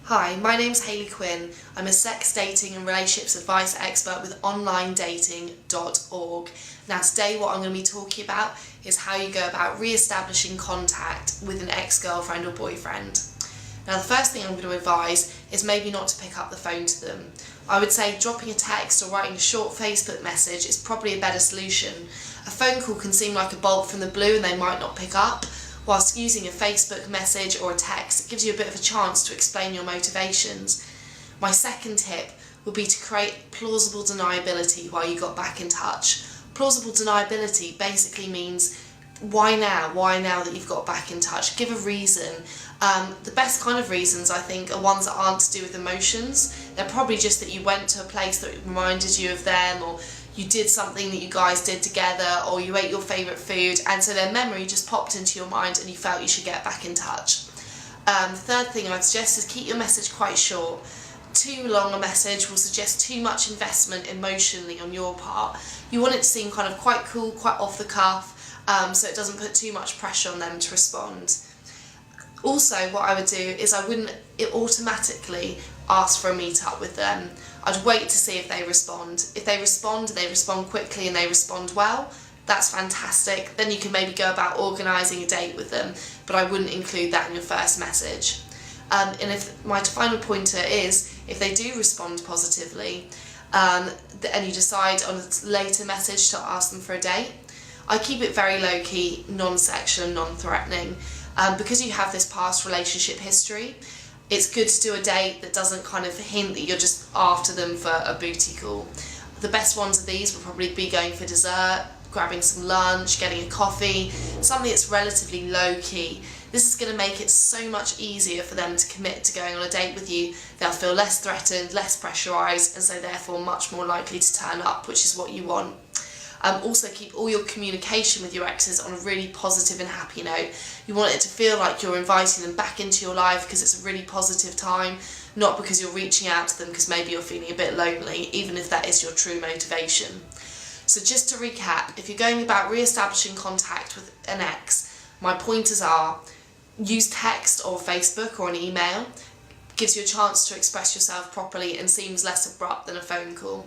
Hi, my name's Hayley Quinn. I'm a sex, dating and relationships advice expert with onlinedating.org. Now today what I'm going to be talking about is how you go about re-establishing contact with an ex-girlfriend or boyfriend. Now the first thing I'm going to advise is maybe not to pick up the phone to them. I would say dropping a text or writing a short Facebook message is probably a better solution. A phone call can seem like a bolt from the blue and they might not pick up, whilst using a Facebook message or a text, it gives you a bit of a chance to explain your motivations. My second tip would be to create plausible deniability while you got back in touch. Plausible deniability basically means why now? Why now that you've got back in touch? Give a reason. The best kind of reasons, I think, are ones that aren't to do with emotions. They're probably just that you went to a place that reminded you of them, or you did something that you guys did together, or you ate your favourite food, and so their memory just popped into your mind and you felt you should get back in touch. The third thing I'd suggest is keep your message quite short. Too long a message will suggest too much investment emotionally on your part. You want it to seem kind of quite cool, quite off the cuff, so it doesn't put too much pressure on them to respond. Also, what I would do is I wouldn't automatically ask for a meet-up with them. I'd wait to see if they respond. If they respond quickly and they respond well, that's fantastic. Then you can maybe go about organising a date with them, but I wouldn't include that in your first message. And if my final pointer is, if they do respond positively, and you decide on a later message to ask them for a date, I keep it very low-key, non-sexual and non-threatening. Because you have this past relationship history, it's good to do a date that doesn't kind of hint that you're just after them for a booty call. The best ones of these will probably be going for dessert, grabbing some lunch, getting a coffee, something that's relatively low-key. This is going to make it so much easier for them to commit to going on a date with you. They'll feel less threatened, less pressurised, and so therefore much more likely to turn up, which is what you want. Also keep all your communication with your exes on a really positive and happy note. You want it to feel like you're inviting them back into your life because it's a really positive time, not because you're reaching out to them because maybe you're feeling a bit lonely, even if that is your true motivation. So just to recap, if you're going about re-establishing contact with an ex, my pointers are: use text or Facebook or an email. Gives you a chance to express yourself properly and seems less abrupt than a phone call.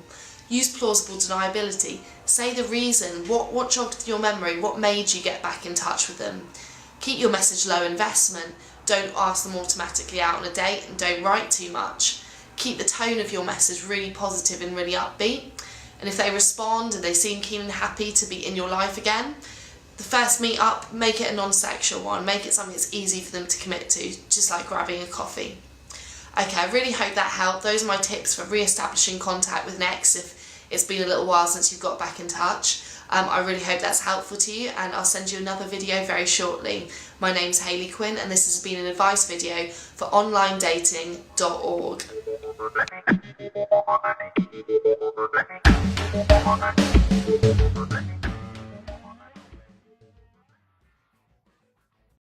Use plausible deniability. Say the reason, what jogged your memory, what made you get back in touch with them. Keep your message low investment. Don't ask them automatically out on a date, and don't write too much. Keep the tone of your message really positive and really upbeat. And if they respond and they seem keen and happy to be in your life again, the first meet up, make it a non-sexual one. Make it something that's easy for them to commit to, just like grabbing a coffee. Okay, I really hope that helped. Those are my tips for re-establishing contact with an ex if it's been a little while since you've got back in touch. I really hope that's helpful to you, and I'll send you another video very shortly. My name's Hayley Quinn and this has been an advice video for onlinedating.org.